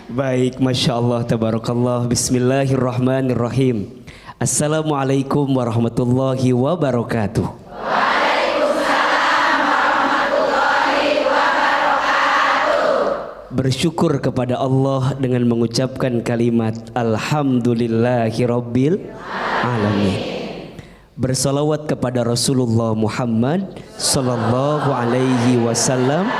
Baik, Masya Allah, Tabarakallah. Bismillahirrahmanirrahim. Assalamualaikum warahmatullahi wabarakatuh. Bersyukur kepada Allah dengan mengucapkan kalimat Alhamdulillahi Rabbil Alamin. Bersalawat kepada Rasulullah Muhammad Sallallahu Alaihi Wasallam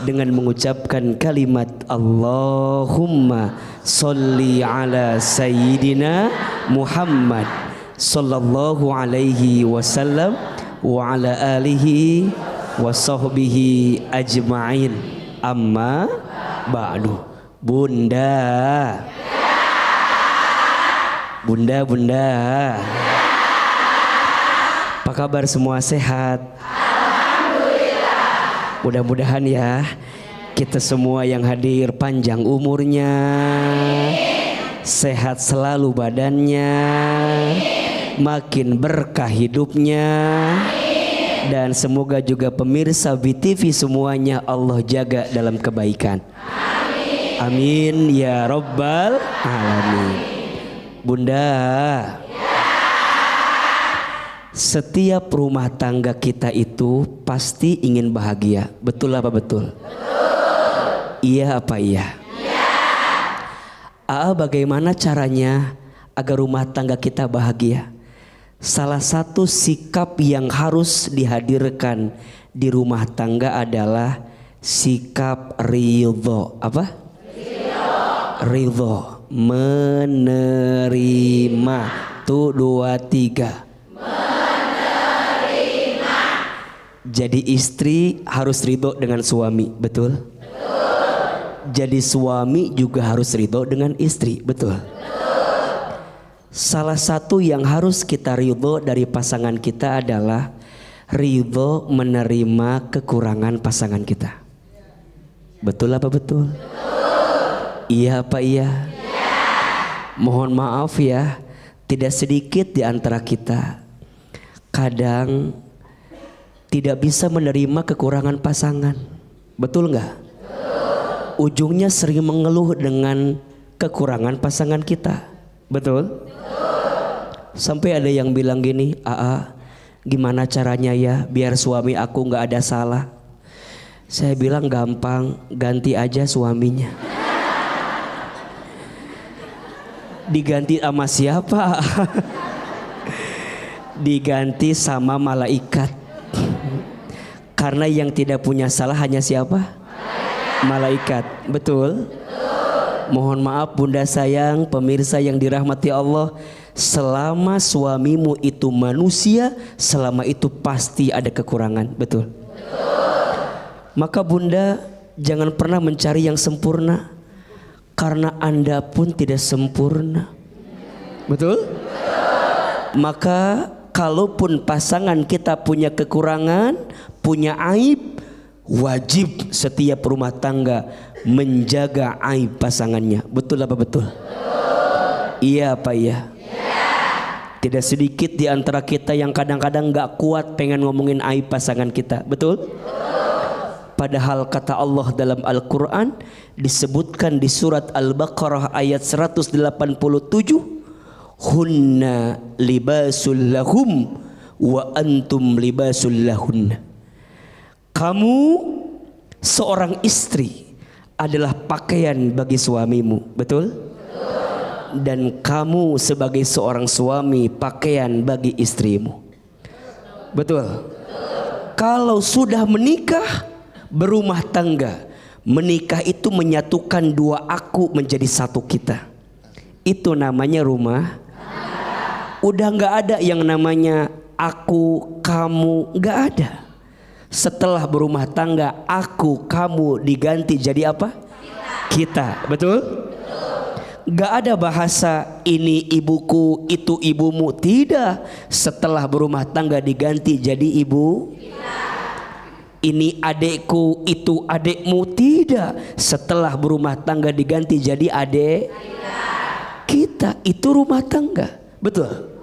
dengan mengucapkan kalimat Allahumma salli ala Sayyidina Muhammad Sallallahu Alaihi Wasallam wa ala alihi wa sahbihi ajma'in. Amma ba'du. Bunda, bunda, apa kabar semua, sehat? Mudah-mudahan ya kita semua yang hadir panjang umurnya, sehat selalu badannya, makin berkah hidupnya, dan semoga juga pemirsa BTV semuanya Allah jaga dalam kebaikan. Amin ya Rabbal Alamin. Bunda, setiap rumah tangga kita itu pasti ingin bahagia. Betul apa betul? Betul. Iya apa iya? Iya. Bagaimana caranya agar rumah tangga kita bahagia? Salah satu sikap yang harus dihadirkan di rumah tangga adalah sikap ridho. Apa? Ridho. Menerima. Tuh 2, 3. Jadi istri harus ridho dengan suami, betul? Betul. Jadi suami juga harus ridho dengan istri, betul? Betul. Salah satu yang harus kita ridho dari pasangan kita adalah ridho menerima kekurangan pasangan kita. Betul apa betul? Betul. Iya apa iya? Iya. Mohon maaf ya, tidak sedikit di antara kita kadang tidak bisa menerima kekurangan pasangan. Betul nggak? Ujungnya sering mengeluh dengan kekurangan pasangan kita. Betul? Sampai ada yang bilang gini, gimana caranya ya biar suami aku nggak ada salah? Saya bilang gampang, ganti aja suaminya. Diganti sama siapa? Diganti sama malaikat. Karena yang tidak punya salah hanya siapa? Malaikat. Betul? Mohon maaf bunda sayang, pemirsa yang dirahmati Allah, selama suamimu itu manusia, selama itu pasti ada kekurangan. Betul? Maka bunda jangan pernah mencari yang sempurna, karena anda pun tidak sempurna. Betul? Maka kalaupun pasangan kita punya kekurangan, punya aib, wajib setiap rumah tangga menjaga aib pasangannya. Betul apa betul? Iya apa iya? Tidak sedikit di antara kita yang kadang-kadang gak kuat pengen ngomongin aib pasangan kita. Betul? Padahal kata Allah dalam Al-Quran disebutkan di surat Al-Baqarah ayat 187, hunna libasul lahum wa antum libasul lahunna. Kamu seorang istri adalah pakaian bagi suamimu, betul? Dan kamu sebagai seorang suami pakaian bagi istrimu, betul? Kalau sudah menikah, berumah tangga, menikah itu menyatukan dua aku menjadi satu kita. Itu namanya rumah. Udah gak ada yang namanya aku, kamu, gak ada. Setelah berumah tangga, aku, kamu diganti jadi apa? Kita. Betul? Gak ada bahasa ini ibuku, itu ibumu. Tidak. Setelah berumah tangga diganti jadi ibu. Ini adekku, itu adekmu. Tidak. Setelah berumah tangga diganti jadi adek kita. Itu rumah tangga. Betul?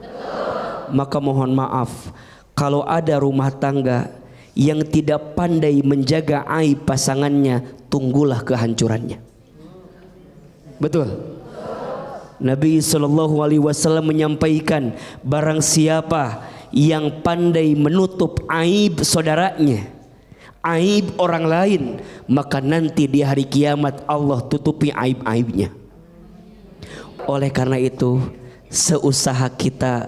Maka mohon maaf kalau ada rumah tangga yang tidak pandai menjaga aib pasangannya, tunggulah kehancurannya. Betul. Nabi SAW menyampaikan, barang siapa yang pandai menutup aib saudaranya, aib orang lain, maka nanti di hari kiamat Allah tutupi aib-aibnya. Oleh karena itu, seusaha kita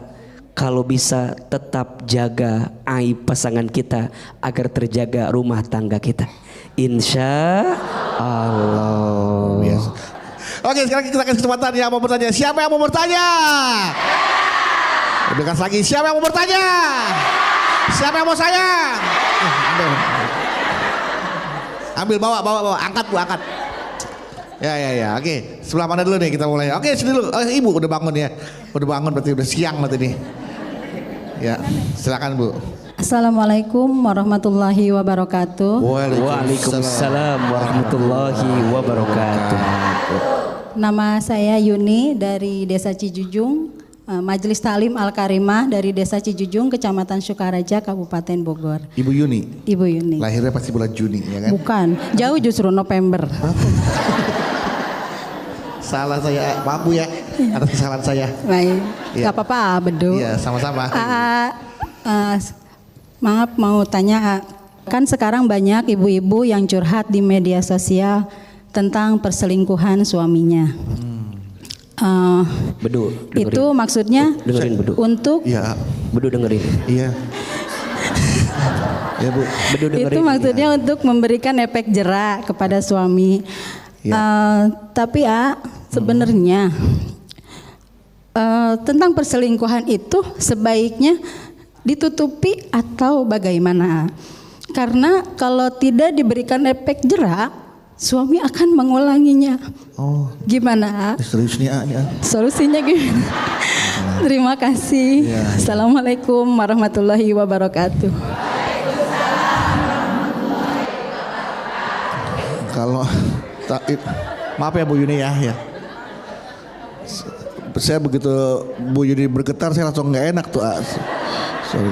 kalau bisa tetap jaga aib pasangan kita agar terjaga rumah tangga kita. Insya Allah. Yes. Oke, sekarang kita kasih kesempatan yang mau bertanya. Siapa yang mau bertanya? Lebih keras lagi. Siapa yang mau bertanya? Siapa yang mau sayang? Ambil, bawa. Angkat Bu, angkat. Ya. Oke, sebelah mana dulu nih kita mulai? Oke, sini dulu. Oh, Ibu udah bangun ya. Udah bangun berarti udah siang berarti nih. Ya, silakan Bu. Assalamualaikum warahmatullahi wabarakatuh. Waalaikumsalam warahmatullahi wabarakatuh. Nama saya Yuni dari Desa Cijujung, Majelis Ta'lim Al-Karimah dari Desa Cijujung, Kecamatan Sukaraja, Kabupaten Bogor. Ibu Yuni. Ibu Yuni. Lahirnya pasti bulan Juni ya kan? Bukan, jauh justru November. Salah saya, maaf Bu ya, atas kesalahan saya. Baik, Ya. gak apa-apa, Bedu. Iya, sama-sama. Maaf mau tanya, kan sekarang banyak ibu-ibu yang curhat di media sosial tentang perselingkuhan suaminya. Bedu, dengerin. Itu maksudnya Dengerin Bedu. untuk Iya, Bedu dengerin. iya. Ya Bu. Bedu dengerin. itu maksudnya untuk memberikan efek jerak kepada suami. Tapi sebenarnya tentang perselingkuhan itu sebaiknya ditutupi atau bagaimana? Karena kalau tidak diberikan efek jerak, suami akan mengulanginya. Oh, Gimana? serius nih ya. Solusinya gimana? Terima kasih. Ya. Assalamualaikum warahmatullahi wabarakatuh. Kalau maaf ya Bu Yuni ya. Saya begitu Bu Yuni bergetar saya langsung nggak enak tuh. Sorry.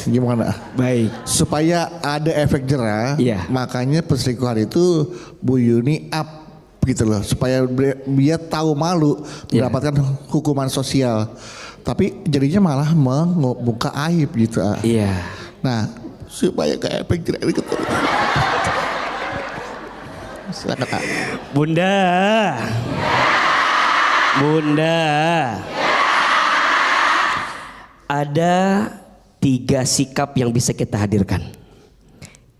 Gimana? Baik. Supaya ada efek jerah, Iya. makanya perselingkuhan itu Bu Yuni up gitu loh, supaya dia tahu malu mendapatkan hukuman sosial. Tapi jadinya malah membuka aib gitu. Iya. Nah, supaya kayak efek jerah itu. Silakan Kak. Bunda. Ada 3 sikap yang bisa kita hadirkan.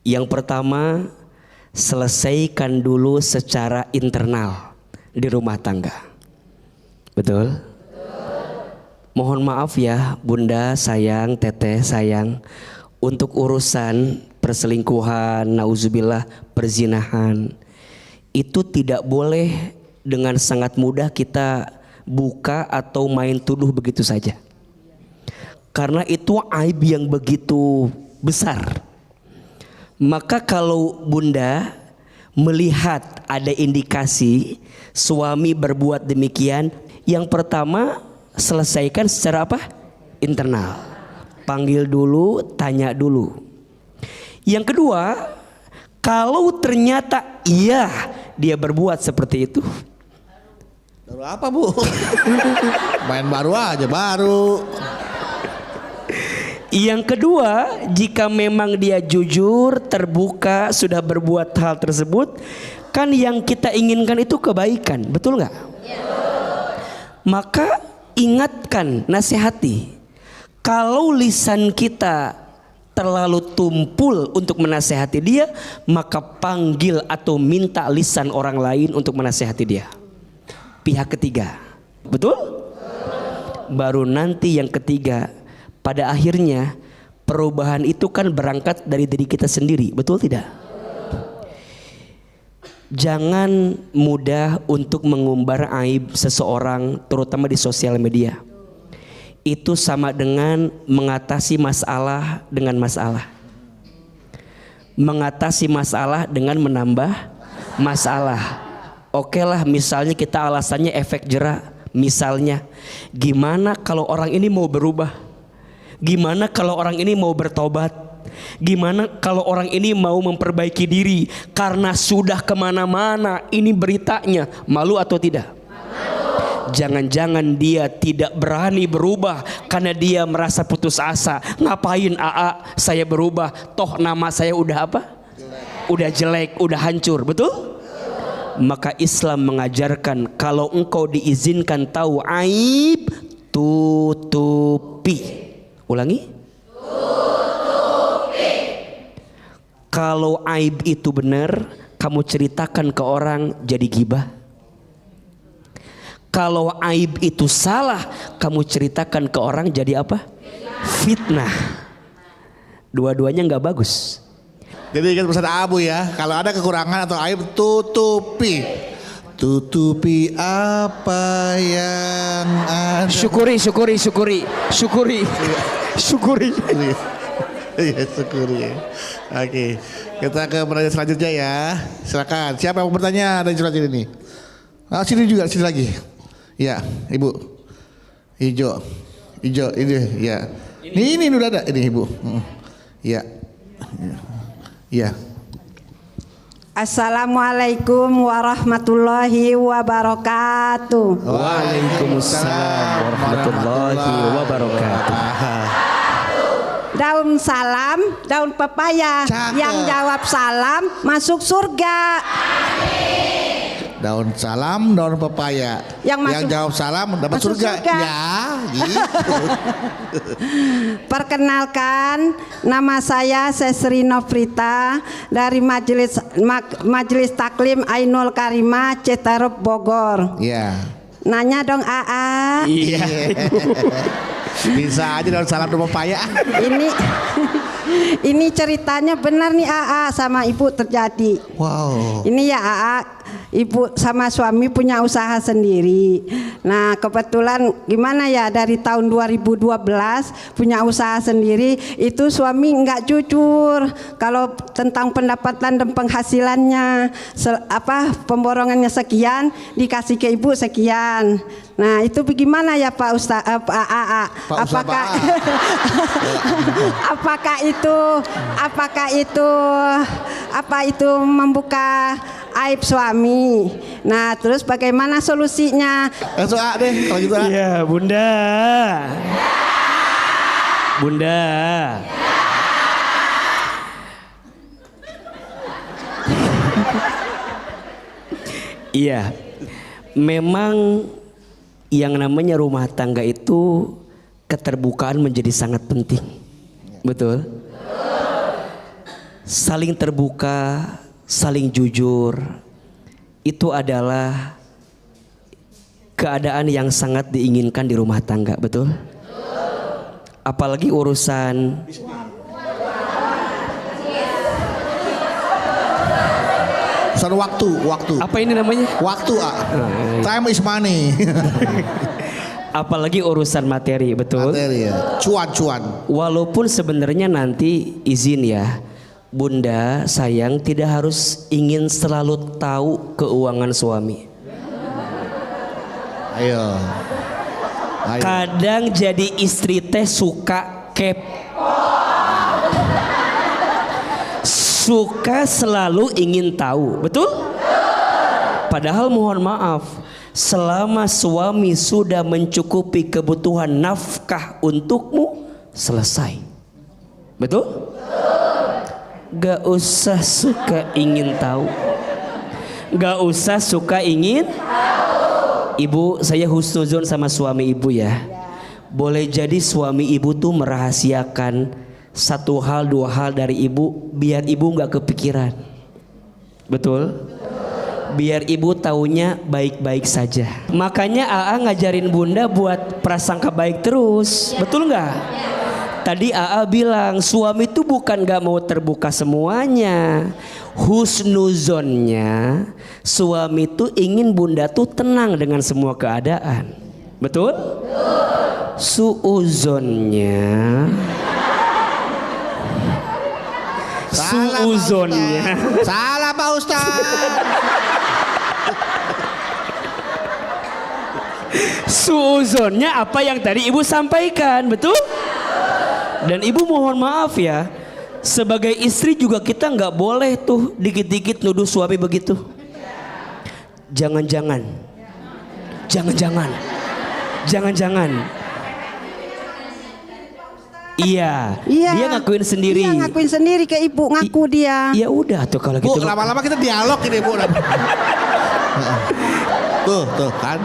Yang pertama, selesaikan dulu secara internal di rumah tangga. Betul? Mohon maaf ya Bunda sayang, Teteh sayang, untuk urusan perselingkuhan, nauzubillah, perzinahan, itu tidak boleh dengan sangat mudah kita buka atau main tuduh begitu saja. Karena itu aib yang begitu besar. Maka kalau Bunda melihat ada indikasi suami berbuat demikian, yang pertama selesaikan secara apa? Internal. Panggil dulu, tanya dulu. Yang kedua, kalau ternyata iya dia berbuat seperti itu. Baru apa Bu? Main baru aja baru. Yang kedua, jika memang dia jujur, terbuka, sudah berbuat hal tersebut, kan yang kita inginkan itu kebaikan, betul nggak? Maka ingatkan, nasihati. Kalau lisan kita terlalu tumpul untuk menasehati dia, maka panggil atau minta lisan orang lain untuk menasehati dia. Pihak ketiga, betul? Baru nanti yang ketiga. Pada akhirnya perubahan itu kan berangkat dari diri kita sendiri, betul tidak? Jangan mudah untuk mengumbar aib seseorang, terutama di sosial media. Itu sama dengan mengatasi masalah dengan masalah. Mengatasi masalah dengan menambah masalah. Oke lah, misalnya kita alasannya efek jerak. Misalnya, gimana kalau orang ini mau berubah? Gimana kalau orang ini mau bertobat? Gimana kalau orang ini mau memperbaiki diri karena sudah kemana-mana ini beritanya, malu atau tidak? Jangan-jangan dia tidak berani berubah karena dia merasa putus asa. Ngapain AA saya berubah? Toh nama saya udah apa? Udah jelek, udah hancur, betul? Maka Islam mengajarkan kalau engkau diizinkan tahu aib, tutupi. Ulangi. Tutupi. Kalau aib itu benar, kamu ceritakan ke orang, jadi gibah. Kalau aib itu salah, kamu ceritakan ke orang, jadi apa? Fitnah. Dua-duanya nggak bagus. Jadi ingat pesan Abu ya, kalau ada kekurangan atau aib tutupi. Tutupi apa yang ada. Syukuri. Iya, syukuri. Oke, kita ke pertanyaan selanjutnya ya. Silakan. Siapa yang mau bertanya dari surat ini? Sini juga, sini lagi. Ya, Ibu. Hijau, ini ya. Ini udah ada, ini Ibu. Ya. Ya. Assalamualaikum warahmatullahi wabarakatuh. Waalaikumsalam warahmatullahi wabarakatuh. Daun salam, daun pepaya. Cakep. Yang jawab salam masuk surga. Daun salam, daun pepaya. Yang jawab salam dapat masuk surga. Ya, gitu. Perkenalkan, nama saya Sesri Nofrita dari Majelis Taklim Ainul Karimah Citarup Bogor. Iya. Nanya dong AA. Iya. Bisa aja daun salam, daun pepaya. Ini ceritanya benar nih AA sama ibu terjadi. Wow. Ini ya AA, ibu sama suami punya usaha sendiri. Nah kebetulan gimana ya, dari tahun 2012 punya usaha sendiri. Itu suami nggak jujur kalau tentang pendapatan dan penghasilannya. Pemborongannya sekian, dikasih ke ibu sekian. Nah itu bagaimana ya Pak Ustaz, Pak AA? Apakah itu membuka aib suami? Nah terus bagaimana solusinya? Langsung A deh kalau gitu. Iya, Bunda. Iya, memang yang namanya rumah tangga itu keterbukaan menjadi sangat penting. Betul? Saling terbuka, saling jujur, itu adalah keadaan yang sangat diinginkan di rumah tangga, betul? Apalagi urusan waktu. apa ini namanya? Waktu, time is money. Apalagi urusan materi, betul? Materi ya. Cuan. Walaupun sebenarnya nanti izin ya, Bunda sayang tidak harus ingin selalu tahu keuangan suami. Ayo. Kadang jadi istri teh suka suka selalu ingin tahu, betul? Padahal mohon maaf, selama suami sudah mencukupi kebutuhan nafkah untukmu, selesai. Betul? Gak usah suka ingin tahu. Gak usah suka ingin. Ibu, saya husnuzon sama suami ibu ya. Boleh jadi suami ibu tuh merahasiakan satu hal, dua hal dari ibu, biar ibu gak kepikiran. Betul? Biar ibu taunya baik-baik saja. Makanya AA ngajarin Bunda buat prasangka baik terus. Betul nggak? Tadi AA bilang suami itu bukan gak mau terbuka semuanya. Husnuzonnya suami itu ingin Bunda tuh tenang dengan semua keadaan. Betul? Suuzonnya Salah Pak Ustaz. Suuzonnya apa yang tadi ibu sampaikan, betul? Dan ibu mohon maaf ya, Sebagai istri juga kita nggak boleh tuh dikit-dikit nuduh suami begitu. Jangan-jangan, jangan-jangan, jangan-jangan. Iya, dia ngakuin sendiri. Iya, ngakuin sendiri ke ibu, ngaku dia. Ya udah tuh kalau Bu, gitu. lama-lama kita dialog ini Bu. Tuh kan.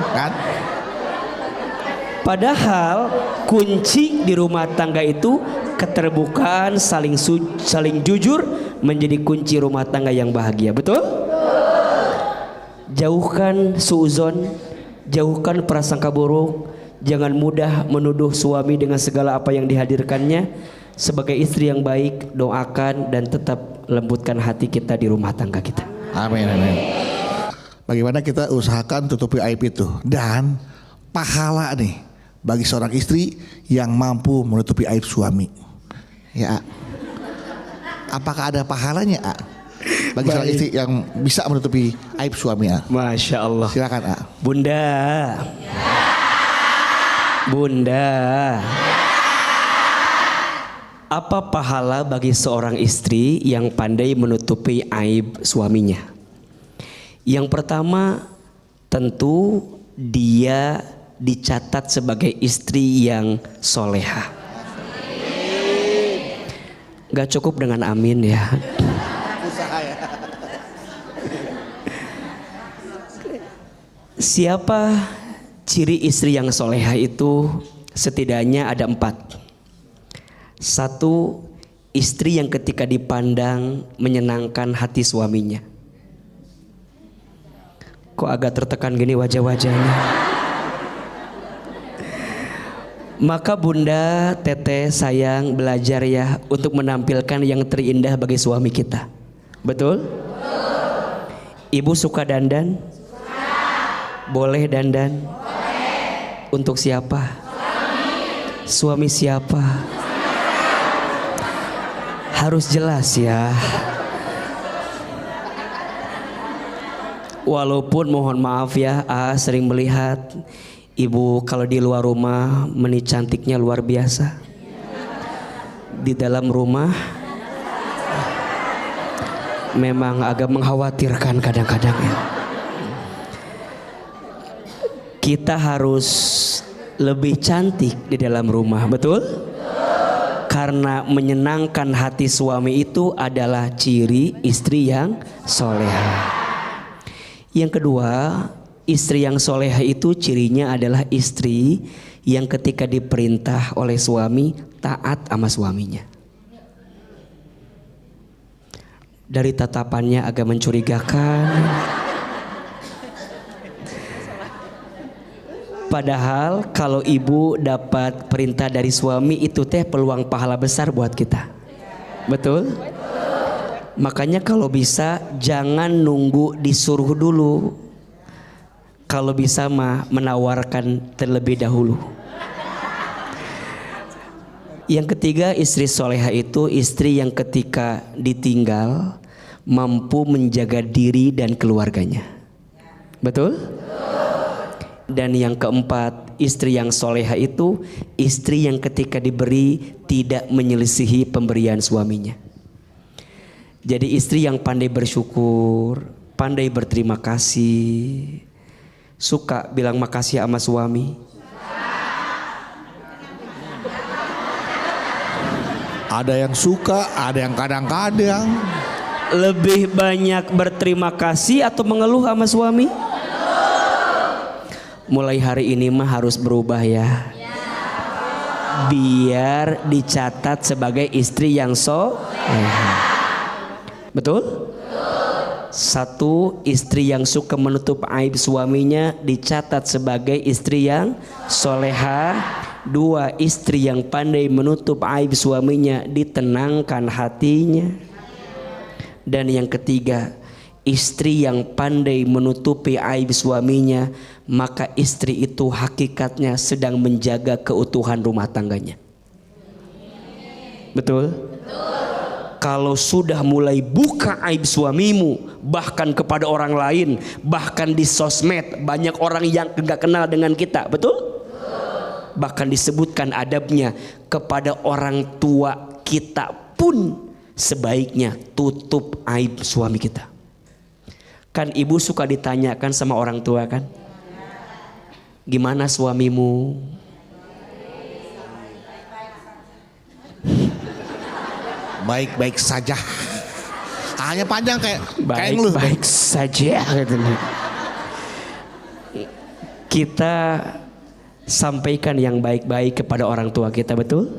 Padahal kunci di rumah tangga itu keterbukaan, saling jujur menjadi kunci rumah tangga yang bahagia. Betul? Jauhkan suuzon, jauhkan prasangka buruk. Jangan mudah menuduh suami dengan segala apa yang dihadirkannya. Sebagai istri yang baik, doakan dan tetap lembutkan hati kita di rumah tangga kita. Amin. Bagaimana kita usahakan tutupi aib itu. Dan pahala nih bagi seorang istri yang mampu menutupi aib suami. Ya, apakah ada pahalanya, bagi seorang istri yang bisa menutupi aib suami? Masya Allah. Silakan, Bunda, apa pahala bagi seorang istri yang pandai menutupi aib suaminya? Yang pertama, tentu dia dicatat sebagai istri yang soleha. Gak cukup dengan amin ya. Siapa ciri istri yang soleha itu? Setidaknya ada 4. 1, istri yang ketika dipandang menyenangkan hati suaminya. Kok agak tertekan gini wajah-wajahnya? Maka Bunda, Teteh, sayang, belajar ya untuk menampilkan yang terindah bagi suami kita. Betul? Ibu suka dandan? Boleh dandan? Untuk siapa? Suami siapa? Harus jelas ya. Walaupun mohon maaf ya, sering melihat ibu kalau di luar rumah meni cantiknya luar biasa. Di dalam rumah memang agak mengkhawatirkan kadang-kadang ya. Kita harus lebih cantik di dalam rumah, betul? Karena menyenangkan hati suami itu adalah ciri istri yang soleha. Yang kedua, istri yang soleha itu cirinya adalah istri yang ketika diperintah oleh suami taat sama suaminya. Dari tatapannya agak mencurigakan. Padahal kalau ibu dapat perintah dari suami itu teh peluang pahala besar buat kita. Betul? Makanya kalau bisa jangan nunggu disuruh dulu. Kalau bisa mah menawarkan terlebih dahulu. Yang ketiga, istri soleha itu istri yang ketika ditinggal mampu menjaga diri dan keluarganya. Betul? Dan yang keempat, istri yang soleha itu istri yang ketika diberi tidak menyelisihi pemberian suaminya. Jadi istri yang pandai bersyukur, pandai berterima kasih, suka bilang makasih sama suami. Ada yang suka, ada yang kadang-kadang. Lebih banyak berterima kasih atau mengeluh sama suami? Mulai hari ini mah harus berubah ya. Biar dicatat sebagai istri yang soleha. Betul? 1, istri yang suka menutup aib suaminya dicatat sebagai istri yang soleha. 2, istri yang pandai menutup aib suaminya ditenangkan hatinya. Dan yang ketiga, istri yang pandai menutupi aib suaminya, maka istri itu hakikatnya sedang menjaga keutuhan rumah tangganya. Betul? Kalau sudah mulai buka aib suamimu, bahkan kepada orang lain, bahkan di sosmed, banyak orang yang gak kenal dengan kita, betul? Bahkan disebutkan adabnya kepada orang tua kita pun sebaiknya tutup aib suami kita. Kan ibu suka ditanyakan sama orang tua kan, gimana suamimu? Baik-baik saja. Hanya panjang kayak lu. Baik-baik saja. Kita sampaikan yang baik-baik kepada orang tua kita, betul?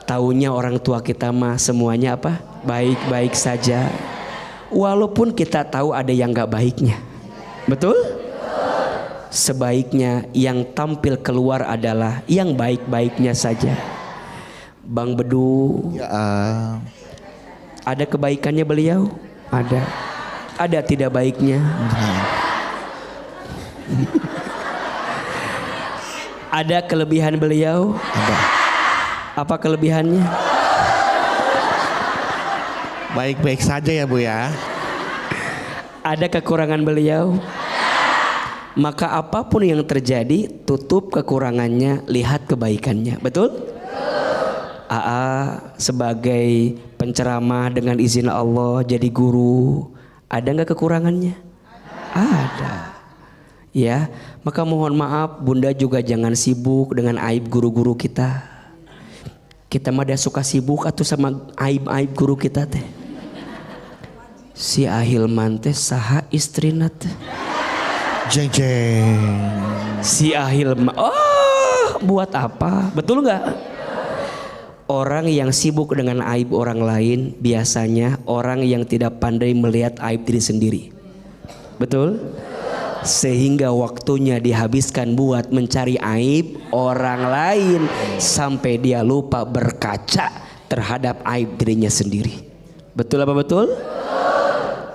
Taunya orang tua kita mah semuanya apa? Baik-baik saja. Walaupun kita tahu ada yang gak baiknya. Betul? Sebaiknya yang tampil keluar adalah yang baik-baiknya saja. Bang Bedu, Ya, ada kebaikannya beliau? Ada. Ada tidak baiknya? Ada kelebihan beliau? ada. Apa kelebihannya? Baik-baik saja ya Bu ya. Ada kekurangan beliau? Maka apapun yang terjadi, tutup kekurangannya, lihat kebaikannya. Betul? AA sebagai penceramah dengan izin Allah jadi guru, ada nggak kekurangannya? Ada. Ya, maka mohon maaf Bunda juga jangan sibuk dengan aib guru-guru kita. Kita mah dah suka sibuk atau sama aib-aib guru kita teh. Si Ahilman teh saha istrina teh. Jeng jeng. Si Ahilman, oh buat apa? Betul nggak? Orang yang sibuk dengan aib orang lain biasanya orang yang tidak pandai melihat aib diri sendiri. Betul? Sehingga waktunya dihabiskan buat mencari aib orang lain sampai dia lupa berkaca terhadap aib dirinya sendiri. Betul apa betul?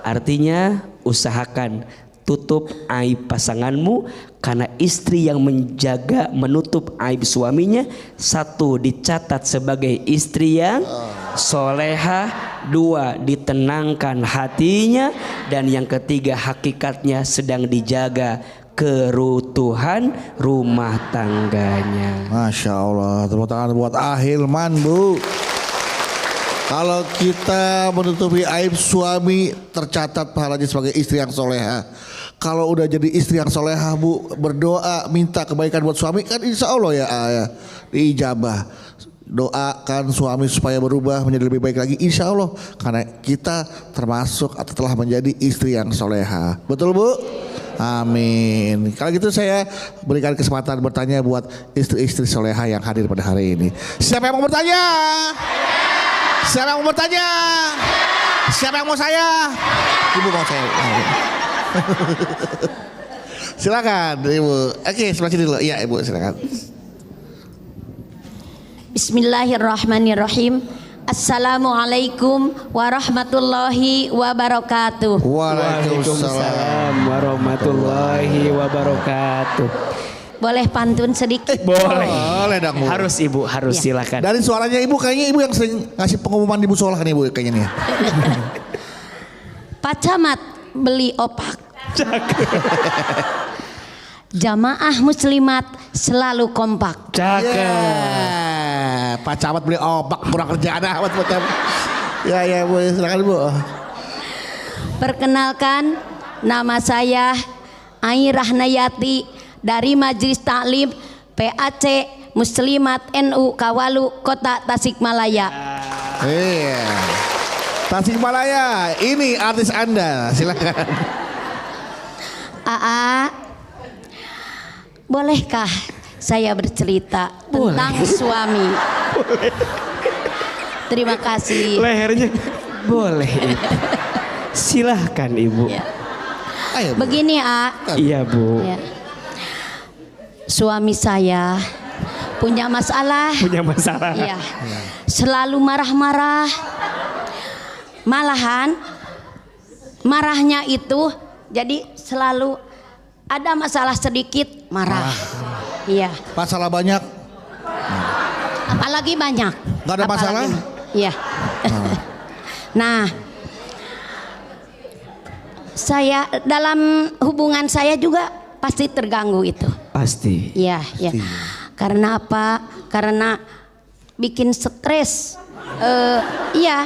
Artinya usahakan tutup aib pasanganmu, karena istri yang menjaga menutup aib suaminya, satu dicatat sebagai istri yang soleha, dua ditenangkan hatinya, dan yang ketiga hakikatnya sedang dijaga kerutuhan rumah tangganya. Masya Allah, tepuk tangan buat Ahilman Bu. Kalau kita menutupi aib suami, tercatat pahalanya sebagai istri yang soleha. Kalau udah jadi istri yang soleha Bu, berdoa minta kebaikan buat suami, kan insya Allah ya, diijabah. Doakan suami supaya berubah menjadi lebih baik lagi, insya Allah, karena kita termasuk atau telah menjadi istri yang soleha. Betul Bu? Amin. Kalau gitu saya berikan kesempatan bertanya buat istri-istri soleha yang hadir pada hari ini. Siapa yang mau bertanya? Siapa yang mau bertanya? Siapa yang mau saya? Ibu mau saya. Silakan Ibu. Oke, sebelah sini dulu. Iya Ibu, silakan. Bismillahirrahmanirrahim. Assalamualaikum warahmatullahi wabarakatuh. Waalaikumsalam warahmatullahi wabarakatuh. Boleh pantun sedikit? Boleh. Boleh dong Bu. Harus Ibu, harus Ya. silakan. Dari suaranya Ibu, kayaknya Ibu yang sering ngasih pengumuman di musola kan Ibu kayaknya nih ya. Pak Camat beli opak. Jamaah muslimat selalu kompak. Cakep. Ya, Pak Camat beli opak, kurang kerjaan amat Pak Camat. Ya Bu, silakan Bu. Perkenalkan, nama saya Ai Rahnayati dari Majelis Taklim PAC Muslimat NU Kawalu Kota Tasikmalaya. Iya. Tasikmalaya, ini artis Anda, silakan. AA, bolehkah saya bercerita tentang suami? Terima kasih. Lehernya boleh Ibu. Silahkan Ibu. Ya. Ayo Bu. Begini A, Iya Bu. ya. Suami saya punya masalah. Punya masalah. Iya. Selalu marah-marah. Malahan marahnya itu jadi selalu ada masalah sedikit marah. Iya. Masalah banyak, Apalagi banyak. nggak ada masalah? Iya. Nah, saya dalam hubungan saya juga pasti terganggu itu. Pasti. Iya, ya. Karena apa? Karena bikin stres. Iya.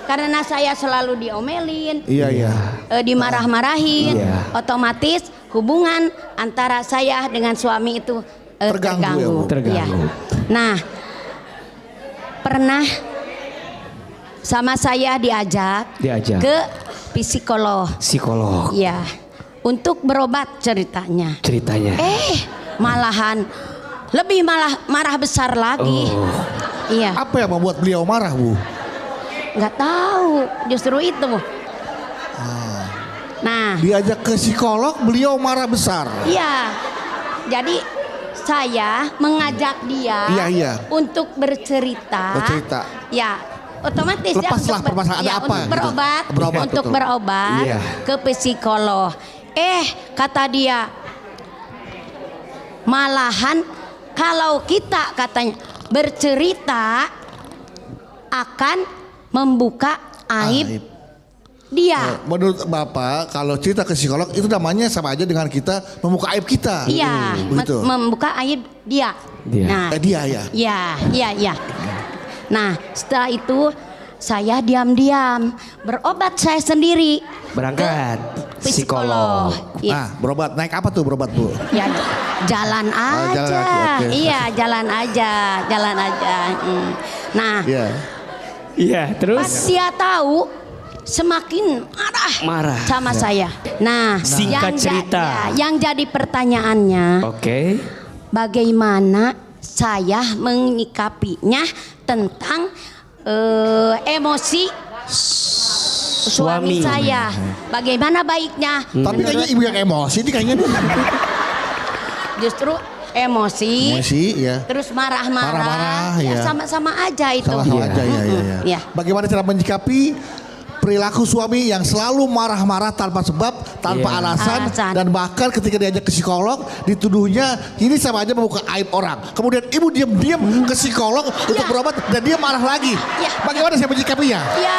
Karena saya selalu diomelin, Iya. dimarah-marahin, Iya. otomatis hubungan antara saya dengan suami itu Terganggu ya, Bu? Terganggu. Iya. Nah, pernah sama saya diajak ke psikolog ya, untuk berobat ceritanya. Malahan lebih marah besar lagi. Iya. Apa yang membuat beliau marah, Bu? Nggak tahu, justru itu. Nah, Diajak ke psikolog, beliau marah besar. iya. Jadi saya mengajak dia Iya. untuk bercerita. Ya, otomatis Lepaslah untuk permasalahan ada apa untuk gitu. berobat, Berobat, untuk betul. berobat Iya. ke psikolog. Kata dia, malahan kalau kita katanya bercerita akan membuka aib dia. Menurut Bapak, kalau cerita ke psikolog itu namanya sama aja dengan kita membuka aib kita. Iya, Begitu. membuka aib dia. Dia. Nah, Dia ya. Iya. Nah, setelah itu saya diam-diam berobat saya sendiri. Berangkat ke psikolog. Iya. Nah, berobat naik apa tuh berobat, Bu? Ya, jalan aja. jalan aja, oke. Iya, jalan aja. Nah, Iya, pas terus dia tahu semakin marah sama saya. Nah, Singkat cerita. yang jadi pertanyaannya, Oke. bagaimana saya menyikapinya tentang emosi suami saya? Bagaimana baiknya? Tapi kayaknya ibu yang emosi nih kayaknya. Justru emosi, ya. terus marah-marah, Marah-marah, ya ya. sama-sama aja itu. Sama-sama aja ya. Iya. Bagaimana cara menyikapi perilaku suami yang selalu marah-marah tanpa sebab, tanpa alasan, Alasan. dan bahkan ketika diajak ke psikolog dituduhnya ini sama aja membuka aib orang. Kemudian ibu diam-diam ke psikolog untuk berobat dan dia marah lagi. Ya. Bagaimana saya menyikapinya? Ya.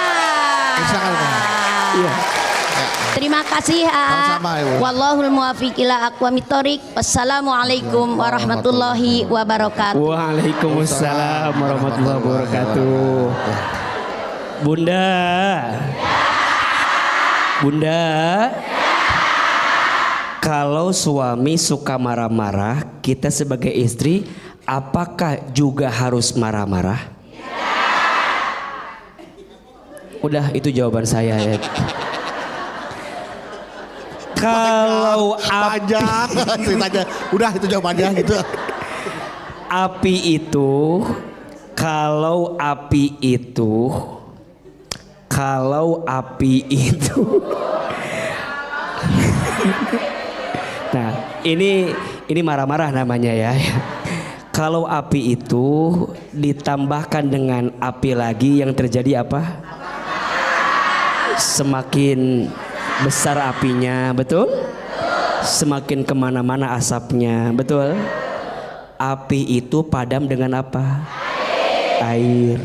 Silakan, Bang. Iya. Terima kasih. Sama-sama, Ibu. Wallahul muwaffiq ila aqwamit thoriq. Wassalamualaikum warahmatullahi wabarakatuh. Waalaikumsalam warahmatullahi wabarakatuh. Bunda. Kalau suami suka marah-marah, kita sebagai istri apakah juga harus marah-marah? Udah, itu jawaban saya ya. Kalau Panjang ceritanya. Udah itu jawabannya gitu. Kalau api itu nah, ini marah-marah namanya ya. Kalau api itu ditambahkan dengan api lagi, yang terjadi apa? Semakin besar apinya, betul? Semakin kemana-mana asapnya, betul? Api itu padam dengan apa? Air.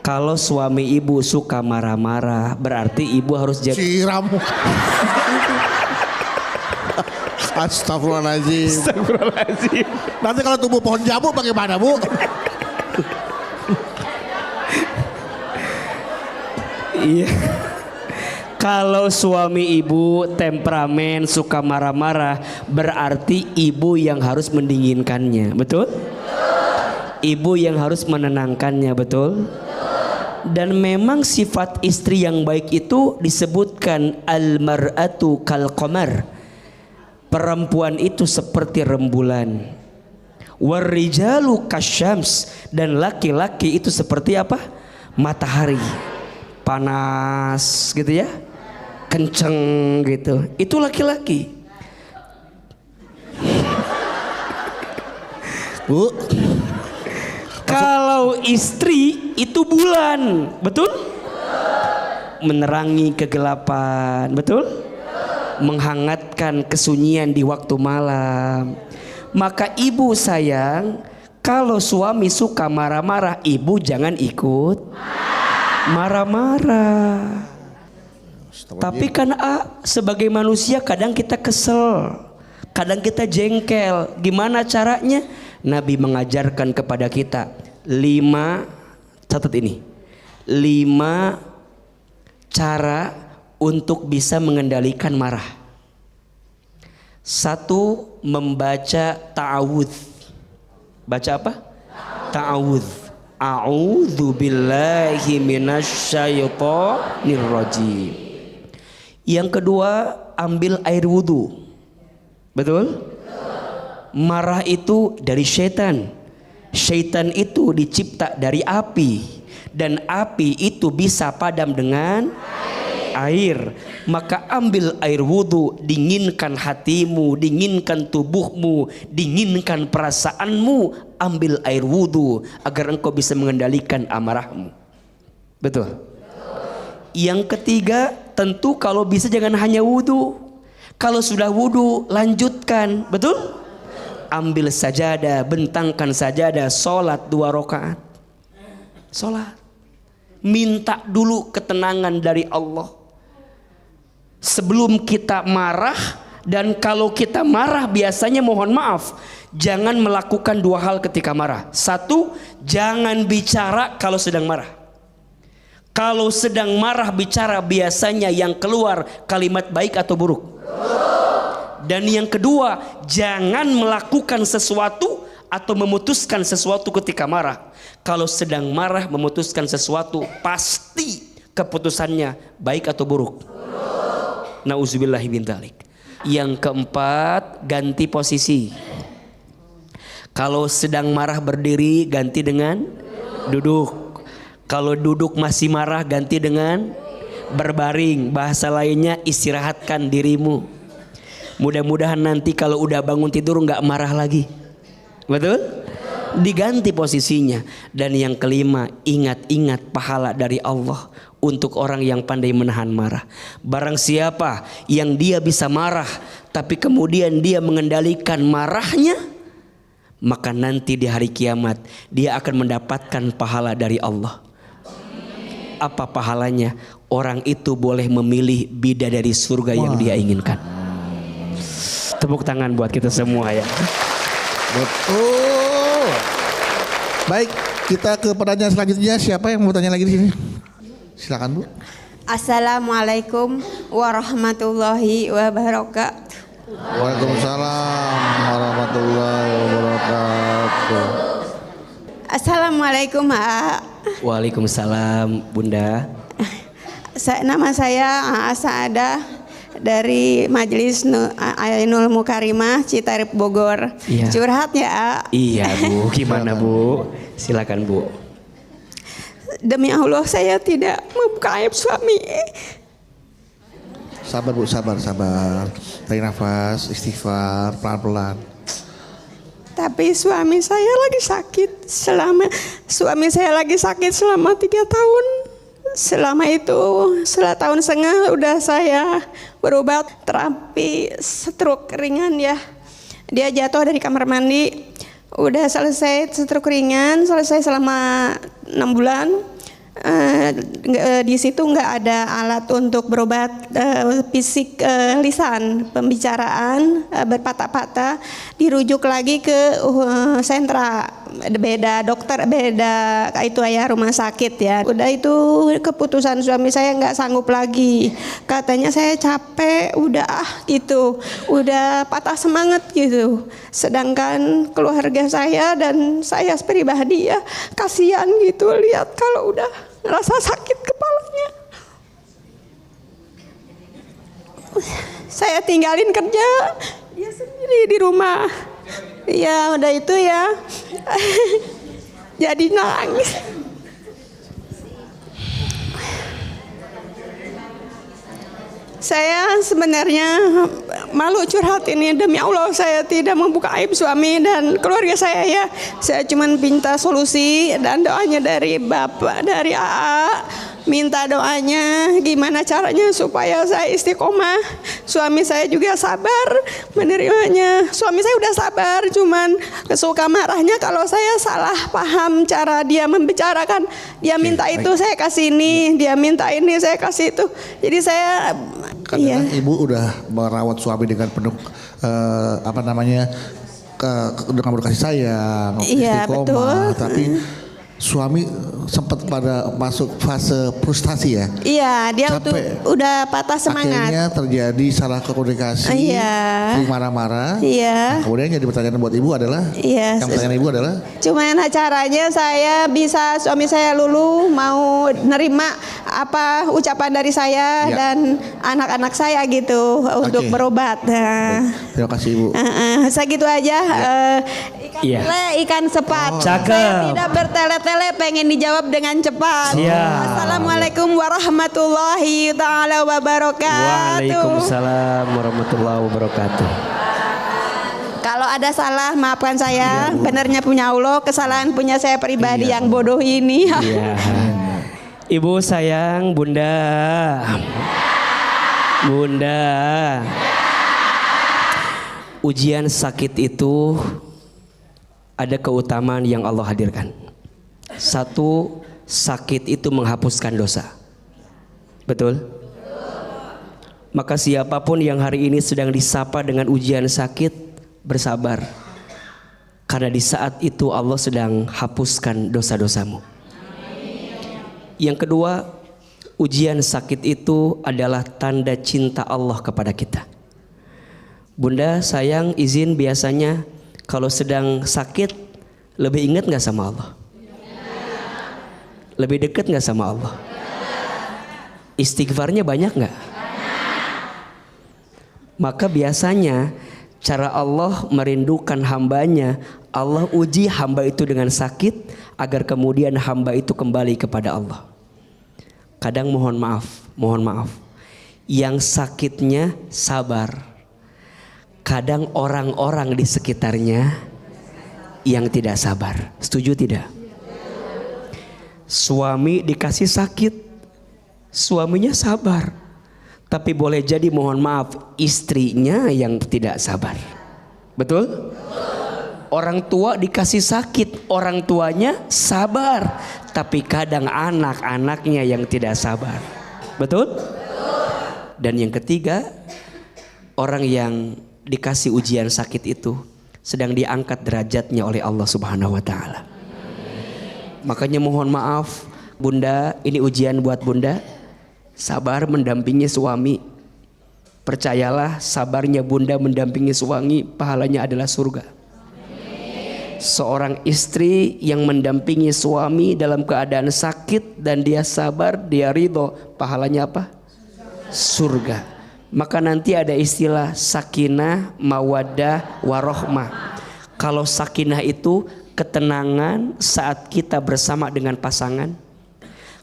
Kalau suami ibu suka marah-marah, berarti ibu harus jadi Siram. Astagfirullahaladzim. Nanti kalau tumbuh pohon jambu bagaimana, Bu? Iya. Kalau suami ibu temperamen suka marah-marah, berarti ibu yang harus mendinginkannya, betul? Ibu yang harus menenangkannya, betul? Dan memang sifat istri yang baik itu disebutkan al-mar'atu kal qamar. Perempuan itu seperti rembulan. Warrijalu kasyams, dan laki-laki itu seperti apa? Matahari. Panas gitu ya. Kenceng gitu. Itu laki-laki. Bu, Kalau istri itu bulan, betul? Menerangi kegelapan, betul? Menghangatkan kesunyian di waktu malam. Maka ibu sayang, kalau suami suka marah-marah, ibu jangan ikut marah-marah. Tapi kan sebagai manusia kadang kita kesel, kadang kita jengkel. Gimana caranya? Nabi mengajarkan kepada kita 5 Catat ini. 5 cara untuk bisa mengendalikan marah. 1, membaca ta'awudz. Baca apa? Ta'awudz. A'udzu billahi minasyaitonir rajim. Yang kedua, ambil air wudu. Betul? Marah itu dari syaitan. Syaitan itu dicipta dari api. Dan api itu bisa padam dengan air. Maka ambil air wudu, dinginkan hatimu, dinginkan tubuhmu, dinginkan perasaanmu. Ambil air wudu agar engkau bisa mengendalikan amarahmu. Betul? Yang ketiga, tentu kalau bisa jangan hanya wudu. Kalau sudah wudu, lanjutkan. Betul? Ambil sajadah, bentangkan sajadah, sholat 2 rakaat. Sholat. Minta dulu ketenangan dari Allah sebelum kita marah. Dan kalau kita marah biasanya mohon maaf, jangan melakukan 2 hal ketika marah. 1, jangan bicara kalau sedang marah. Kalau sedang marah bicara biasanya yang keluar kalimat baik atau buruk. Dan yang kedua, jangan melakukan sesuatu atau memutuskan sesuatu ketika marah. Kalau sedang marah memutuskan sesuatu, pasti keputusannya baik atau buruk. Nauzubillahi min dzalik. Yang keempat, ganti posisi. Kalau sedang marah berdiri, ganti dengan duduk. Kalau duduk masih marah, ganti dengan berbaring. Bahasa lainnya, istirahatkan dirimu. Mudah-mudahan nanti kalau udah bangun tidur nggak marah lagi. Betul? Diganti posisinya. Dan yang kelima, ingat-ingat pahala dari Allah untuk orang yang pandai menahan marah. Barang siapa yang dia bisa marah tapi kemudian dia mengendalikan marahnya, maka nanti di hari kiamat dia akan mendapatkan pahala dari Allah. Apa pahalanya? Orang itu boleh memilih bidadari surga yang dia inginkan. Tepuk tangan buat kita semua ya. Betul. Baik, kita ke pertanyaan selanjutnya. Siapa yang mau tanya lagi di sini? Silakan Bu. Assalamualaikum warahmatullahi wabarakatuh. Waalaikumsalam warahmatullahi wabarakatuh. Assalamualaikum Mak. Waalaikumsalam Bunda. Nama saya Saadah dari Majelis Ainul Mukarimah Citarip Bogor. Iya. Curhat ya. Iya Bu, gimana Bu? Silakan Bu. Demi Allah saya tidak membuka aib suami. Sabar Bu, sabar. Tarik nafas, istighfar, pelan-pelan. Tapi suami saya lagi sakit. Suami saya lagi sakit selama 3 tahun. Selama itu, setelah tahun setengah udah saya berobat terapi stroke ringan ya. Dia jatuh dari kamar mandi. Udah selesai stroke ringan, selesai selama 6 bulan. Di situ nggak ada alat untuk berobat fisik lisan, pembicaraan berpatah-patah, dirujuk lagi ke sentra, beda dokter, beda itu ya rumah sakit ya. Udah itu keputusan suami saya nggak sanggup lagi, katanya saya capek, udah gitu, udah patah semangat gitu. Sedangkan keluarga saya dan saya pribadi ya kasihan gitu lihat kalau udah rasa sakit kepalanya. Saya tinggalin kerja, dia sendiri di rumah. Ya udah itu ya. Jadi nangis. Saya sebenarnya malu curhat ini, demi Allah saya tidak membuka aib suami dan keluarga saya ya. Saya cuma minta solusi dan doanya dari Bapak, dari AA. Minta doanya gimana caranya supaya saya istiqomah. Suami saya juga sabar menerimanya. Suami saya udah sabar, cuman kesuka marahnya kalau saya salah paham cara dia membicarakan. Dia minta itu saya kasih ini, dia minta ini saya kasih itu. Jadi saya Kadang Ibu udah merawat suami dengan penuh dengan penuh kasih sayang, iya, istiqomah, betul. tapi suami sempat pada masuk fase frustasi ya. Iya, dia Capek. udah patah semangat. Akhirnya terjadi salah komunikasi, Iya. sering marah-marah. Iya. Nah, kemudian jadi pertanyaan buat ibu adalah, Iya. yang pertanyaan ibu adalah, Cuman caranya saya bisa suami saya lulu mau nerima apa ucapan dari saya Ya. dan anak-anak saya gitu untuk Oke. berobat. Nah, terima kasih ibu. segitu aja. Ikan Iya. tele, ikan sepat. Cakep. Saya tidak bertele-tele, pengen dijawab dengan cepat. Siap. Assalamualaikum warahmatullahi taala wabarakatuh. Waalaikumsalam warahmatullahi wabarakatuh. Kalau ada salah maafkan saya. Benernya punya Allah, kesalahan punya saya pribadi yang bodoh ini. Iya. Ibu sayang, Bunda. Bunda. Ujian sakit itu ada keutamaan yang Allah hadirkan. Satu, sakit itu menghapuskan dosa. Betul? Maka siapapun yang hari ini sedang disapa dengan ujian sakit, bersabar. Karena di saat itu Allah sedang hapuskan dosa-dosamu. Yang kedua, ujian sakit itu adalah tanda cinta Allah kepada kita. Bunda sayang, izin biasanya kalau sedang sakit lebih ingat gak sama Allah? Lebih dekat gak sama Allah? Istighfarnya banyak gak? Maka biasanya cara Allah merindukan hambanya, Allah uji hamba itu dengan sakit agar kemudian hamba itu kembali kepada Allah. Kadang mohon maaf, yang sakitnya sabar. Kadang orang-orang di sekitarnya yang tidak sabar. Setuju tidak? Suami dikasih sakit, suaminya sabar. Tapi boleh jadi mohon maaf, istrinya yang tidak sabar. Betul? Orang tua dikasih sakit, orang tuanya sabar. Tapi kadang anak-anaknya yang tidak sabar. Betul? Dan yang ketiga, orang yang dikasih ujian sakit itu sedang diangkat derajatnya oleh Allah Subhanahu wa taala. Makanya mohon maaf, Bunda, ini ujian buat Bunda. Sabar mendampingi suami. Percayalah, sabarnya Bunda mendampingi suami, pahalanya adalah surga. Seorang istri yang mendampingi suami dalam keadaan sakit dan dia sabar, dia ridho, pahalanya apa? Surga. Maka nanti ada istilah sakinah, mawaddah, warohmah. Kalau sakinah itu ketenangan saat kita bersama dengan pasangan.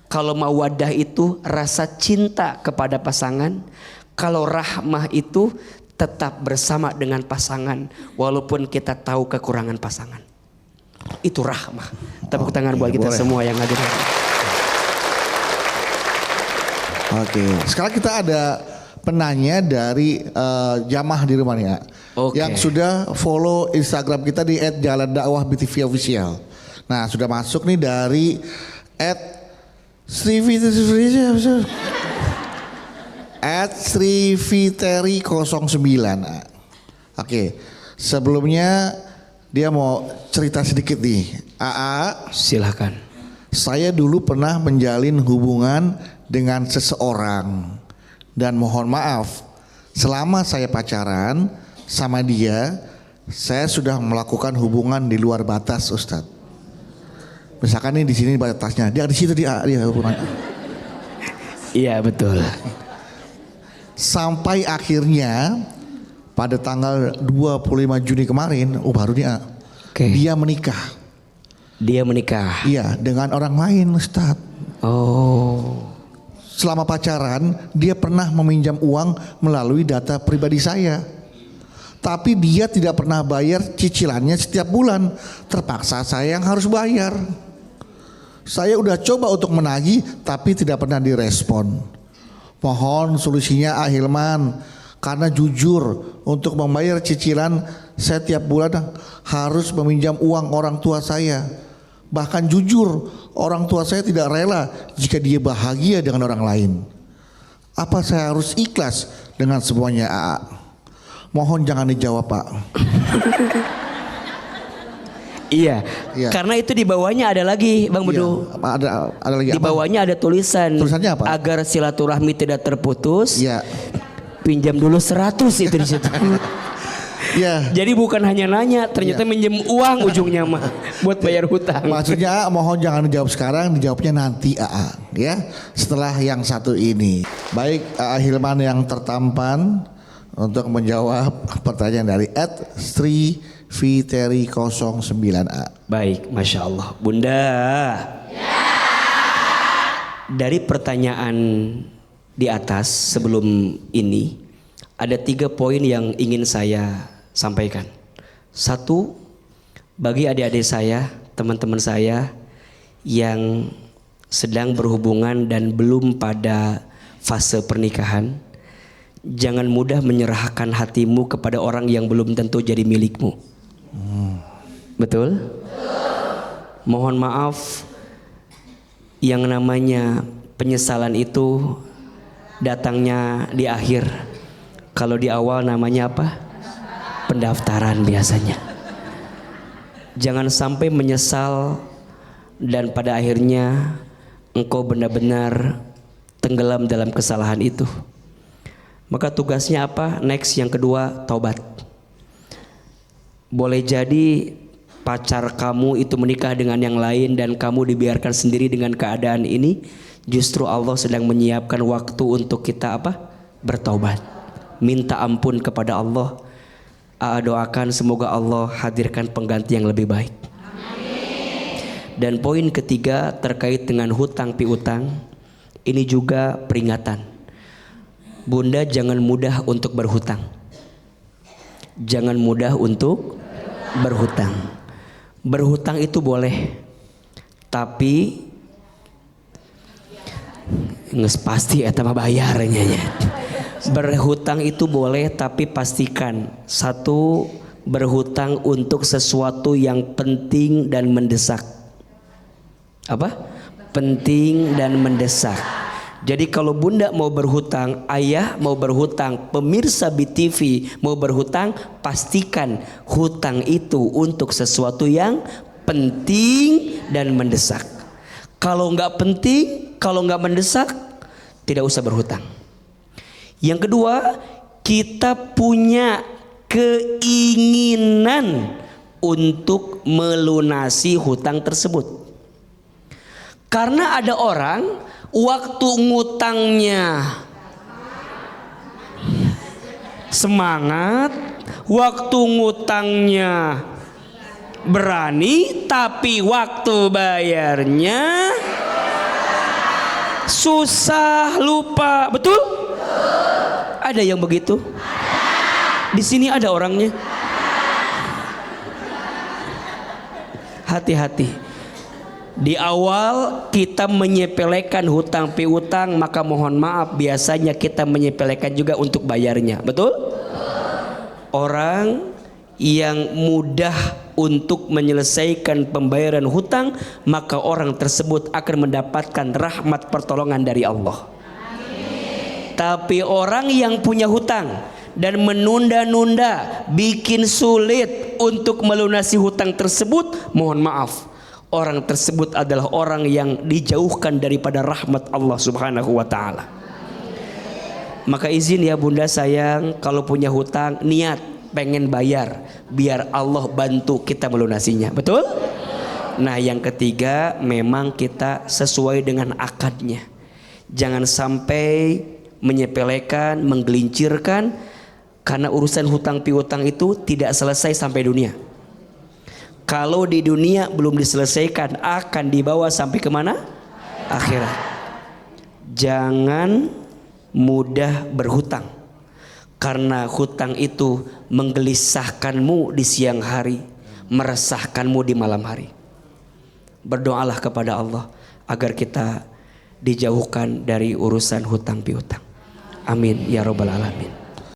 Kalau mawaddah itu rasa cinta kepada pasangan. Kalau rahmah itu tetap bersama dengan pasangan walaupun kita tahu kekurangan pasangan. Itu rahmah. Tepuk tangan buat kita boleh. semua yang hadir. Oke, sekarang kita ada penanya dari jamaah di rumah ya, Oke. yang sudah follow Instagram kita di @jalandakwah_btv_official. Nah, sudah masuk nih dari @sriviteri09. Oke, sebelumnya dia mau cerita sedikit nih. AA, Silahkan. saya dulu pernah menjalin hubungan dengan seseorang. Dan mohon maaf, selama saya pacaran sama dia, saya sudah melakukan hubungan di luar batas, Ustadz. Misalkan nih di sini batasnya, dia di situ dia hubungan. Iya betul. Sampai akhirnya pada tanggal 25 Juni kemarin, baru dia, Oke. dia menikah. Dia menikah. Iya, dengan orang lain, Ustadz. Oh. Selama pacaran, dia pernah meminjam uang melalui data pribadi saya. Tapi dia tidak pernah bayar cicilannya setiap bulan. Terpaksa saya yang harus bayar. Saya udah coba untuk menagih, tapi tidak pernah direspon. Mohon solusinya Ahilman. Karena jujur, untuk membayar cicilan saya tiap bulan harus meminjam uang orang tua saya. Bahkan jujur, orang tua saya tidak rela jika dia bahagia dengan orang lain. Apa saya harus ikhlas dengan semuanya, AA? Mohon jangan dijawab, Pak. Iya. Iya. Karena itu di bawahnya ada lagi, Bang Bedu. Iya. Ada lagi Di apa? bawahnya ada tulisan. Tulisannya apa? Agar silaturahmi tidak terputus. Iya. Pinjam dulu 100 itu di situ. Iya. Jadi bukan hanya nanya, ternyata minjem uang ujungnya mah buat bayar hutang. Maksudnya mohon jangan dijawab sekarang, dijawabnya nanti ya. Setelah yang satu ini. Baik, Hilman yang tertampan untuk menjawab pertanyaan dari @SriViteri09A. Baik, Masya Allah. Bunda. Dari pertanyaan di atas sebelum ini, ada 3 poin yang ingin saya sampaikan. 1, bagi adik-adik saya, teman-teman saya yang sedang berhubungan dan belum pada fase pernikahan, jangan mudah menyerahkan hatimu kepada orang yang belum tentu jadi milikmu. Betul? Mohon maaf, yang namanya penyesalan itu datangnya di akhir. Kalau di awal namanya apa? Pendaftaran biasanya. Jangan sampai menyesal dan pada akhirnya engkau benar-benar tenggelam dalam kesalahan itu. Maka tugasnya apa? Next, yang kedua, taubat. Boleh jadi pacar kamu itu menikah dengan yang lain dan kamu dibiarkan sendiri dengan keadaan ini. Justru Allah sedang menyiapkan waktu untuk kita apa? Bertaubat. Minta ampun kepada Allah. Doakan semoga Allah hadirkan pengganti yang lebih baik. Dan poin ketiga terkait dengan hutang piutang, ini juga peringatan. Bunda jangan mudah untuk berhutang. Jangan mudah untuk berhutang. Berhutang itu boleh, tapi nges pasti eta mah bayarnya ya. Berhutang itu boleh, tapi pastikan 1, berhutang untuk sesuatu yang penting dan mendesak. Apa? Penting dan mendesak. Jadi kalau bunda mau berhutang, ayah mau berhutang, pemirsa BTV mau berhutang, pastikan hutang itu untuk sesuatu yang penting dan mendesak. Kalau nggak penting, kalau nggak mendesak, tidak usah berhutang. Yang kedua, kita punya keinginan untuk melunasi hutang tersebut. Karena ada orang waktu ngutangnya semangat, waktu ngutangnya berani, tapi waktu bayarnya susah, lupa. Betul? Ada yang begitu? Di sini ada orangnya. Hati-hati. Di awal kita menyepelekan hutang piutang, maka mohon maaf biasanya kita menyepelekan juga untuk bayarnya. Betul? Orang yang mudah untuk menyelesaikan pembayaran hutang, maka orang tersebut akan mendapatkan rahmat pertolongan dari Allah. Tapi orang yang punya hutang dan menunda-nunda, bikin sulit untuk melunasi hutang tersebut, mohon maaf, orang tersebut adalah orang yang dijauhkan daripada rahmat Allah Subhanahu wa ta'ala. Maka izin ya bunda sayang, kalau punya hutang, niat pengen bayar, biar Allah bantu kita melunasinya. Betul? Nah yang ketiga, memang kita sesuai dengan akadnya. Jangan sampai menyepelekan, menggelincirkan, karena urusan hutang piutang itu tidak selesai sampai dunia. Kalau di dunia belum diselesaikan, akan dibawa sampai kemana? Akhirat. Jangan mudah berhutang, karena hutang itu menggelisahkanmu di siang hari, meresahkanmu di malam hari. Berdoalah kepada Allah agar kita dijauhkan dari urusan hutang piutang. Amin ya robbal alamin.